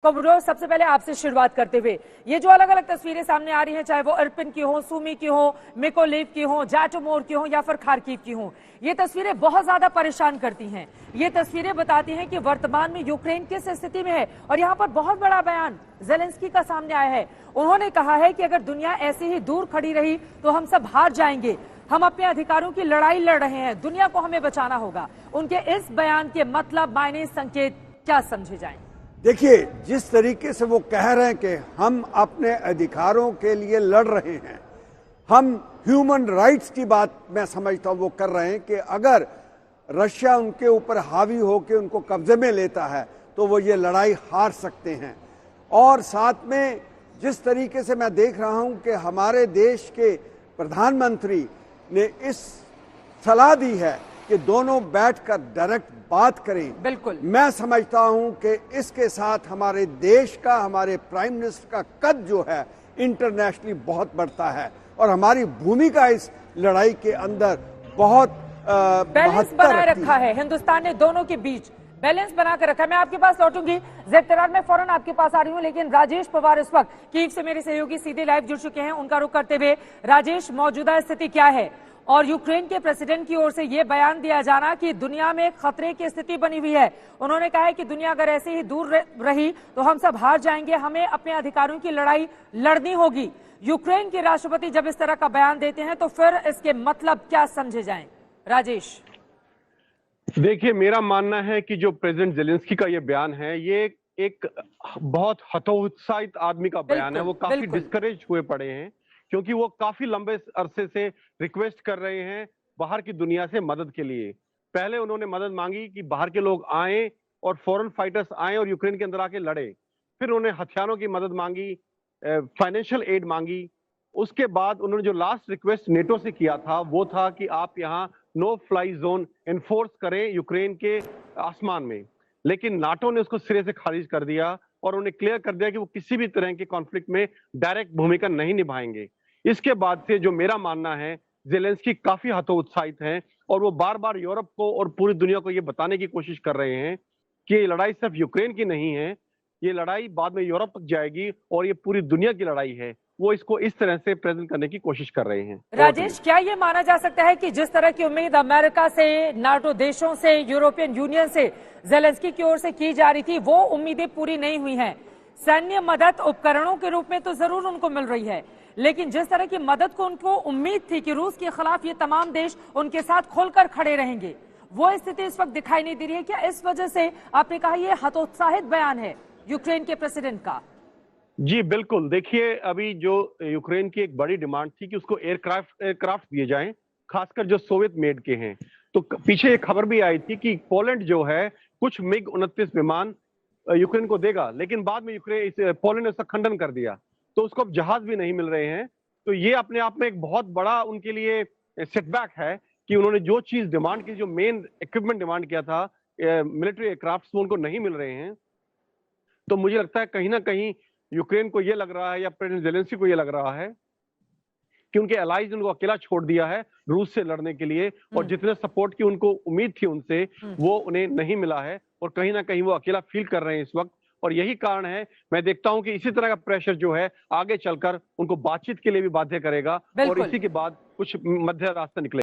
कबूतर, सबसे पहले आपसे शुरुआत करते हुए ये जो अलग अलग तस्वीरें सामने आ रही हैं, चाहे वो अर्पिन की हो, सुमी की हो, मिकोलेव की हो, जाटोमोर की हो या फिर खार्किव की हो, ये तस्वीरें बहुत ज्यादा परेशान करती हैं। ये तस्वीरें बताती हैं कि वर्तमान में यूक्रेन किस स्थिति में है। और यहाँ पर बहुत बड़ा बयान जेलेंस्की का सामने आया है। उन्होंने कहा है कि अगर दुनिया ऐसे ही दूर खड़ी रही तो हम सब हार जाएंगे। हम अपने अधिकारों की लड़ाई लड़ रहे हैं, दुनिया को हमें बचाना होगा। उनके इस बयान के मतलब, मायने, संकेत क्या समझे जाएं? देखिए, जिस तरीके से वो कह रहे हैं कि हम अपने अधिकारों के लिए लड़ रहे हैं, हम ह्यूमन राइट्स की बात मैं समझता हूं वो कर रहे हैं कि अगर रशिया उनके ऊपर हावी होकर उनको कब्जे में लेता है तो वो ये लड़ाई हार सकते हैं। और साथ में जिस तरीके से मैं देख रहा हूं कि हमारे देश के प्रधानमंत्री ने इस सलाह दी है कि दोनों बैठकर डायरेक्ट बात करें, बिल्कुल मैं समझता हूं कि इसके साथ हमारे देश का, हमारे प्राइम मिनिस्टर का कद जो है इंटरनेशनली बहुत बढ़ता है और हमारी भूमिका इस लड़ाई के अंदर बहुत बैलेंस बनाए रखा है। हिंदुस्तान ने दोनों के बीच बैलेंस बनाकर रखा है। मैं आपके पास लौटूंगी, ज़ेड में फौरन आपके पास आ रही हूं, लेकिन राजेश पवार इस वक्त कीव से मेरे सहयोगी सीधे लाइव जुड़ चुके हैं। उनका रुख करते हुए, राजेश, मौजूदा स्थिति क्या है और यूक्रेन के प्रेसिडेंट की ओर से यह बयान दिया जाना कि दुनिया में खतरे की स्थिति बनी हुई है। उन्होंने कहा है कि दुनिया अगर ऐसे ही दूर रही तो हम सब हार जाएंगे, हमें अपने अधिकारों की लड़ाई लड़नी होगी। यूक्रेन के राष्ट्रपति जब इस तरह का बयान देते हैं तो फिर इसके मतलब क्या समझे जाएं? राजेश, देखिए, मेरा मानना है कि जो प्रेसिडेंट जेलेंस्की का ये बयान है, ये एक बहुत हतोत्साहित आदमी का बयान है। वो काफी डिस्करेज हुए पड़े हैं क्योंकि वो काफी लंबे अरसे से रिक्वेस्ट कर रहे हैं बाहर की दुनिया से मदद के लिए। पहले उन्होंने मदद मांगी कि बाहर के लोग आए और फॉरेन फाइटर्स आए और यूक्रेन के अंदर आके लड़े। फिर उन्होंने हथियारों की मदद मांगी, फाइनेंशियल एड मांगी। उसके बाद उन्होंने जो लास्ट रिक्वेस्ट नेटो से किया था वो था कि आप यहाँ नो फ्लाई जोन एनफोर्स करें यूक्रेन के आसमान में। लेकिन नाटो ने उसको सिरे से खारिज कर दिया और उन्हें क्लियर कर दिया कि वो किसी भी तरह के कॉन्फ्लिक्ट में डायरेक्ट भूमिका नहीं निभाएंगे। इसके बाद से जो मेरा मानना है, जेलेंस्की काफी हतोत्साहित हैं और वो बार बार यूरोप को और पूरी दुनिया को ये बताने की कोशिश कर रहे हैं कि ये लड़ाई सिर्फ यूक्रेन की नहीं है, ये लड़ाई बाद में यूरोप तक जाएगी और ये पूरी दुनिया की लड़ाई है। वो इसको इस तरह से प्रेजेंट करने की कोशिश कर रहे हैं। राजेश, क्या ये माना जा सकता है कि जिस तरह की उम्मीद अमेरिका से, नाटो देशों से, यूरोपियन यूनियन से जेलेंस्की की ओर से की जा रही थी, वो उम्मीदें पूरी नहीं हुई हैं? सैन्य मदद उपकरणों के रूप में तो जरूर उनको मिल रही है, लेकिन जिस तरह की मदद को उनको उम्मीद थी कि रूस के खिलाफ ये तमाम देश उनके साथ खुलकर खड़े रहेंगे, वो स्थिति इस वक्त दिखाई नहीं दे रही है। क्या इस वजह से आपने कहा ये हतोत्साहित बयान है यूक्रेन के प्रेसिडेंट का? जी बिल्कुल। देखिए, अभी जो यूक्रेन की एक बड़ी डिमांड थी कि उसको एयरक्राफ्ट दिए जाएं, खासकर जो सोवियत मेड के हैं। तो पीछे एक खबर भी आई थी कि पोलैंड जो है कुछ मिग 29 विमान यूक्रेन को देगा, लेकिन बाद में पोलैंड ने उसका खंडन कर दिया, तो उसको अब जहाज भी नहीं मिल रहे हैं। तो ये अपने आप में एक बहुत बड़ा उनके लिए सेटबैक है कि उन्होंने जो चीज डिमांड की, जो मेन इक्विपमेंट डिमांड किया था, मिलिट्री एयरक्राफ्ट, वो उनको नहीं मिल रहे हैं। तो मुझे लगता है कहीं ना कहीं यूक्रेन को यह लग रहा है या प्रेसिडेंट जेलेंस्की को यह लग रहा है कि उनके अलाइज उनको अकेला छोड़ दिया है रूस से लड़ने के लिए, और जितने सपोर्ट की उनको उम्मीद थी उनसे वो उन्हें नहीं मिला है और कहीं ना कहीं वो अकेला फील कर रहे हैं इस वक्त। और यही कारण है, मैं देखता हूं कि इसी तरह का प्रेशर जो है आगे चलकर उनको बातचीत के लिए भी बाध्य करेगा और इसी के बाद कुछ मध्य रास्ता निकले।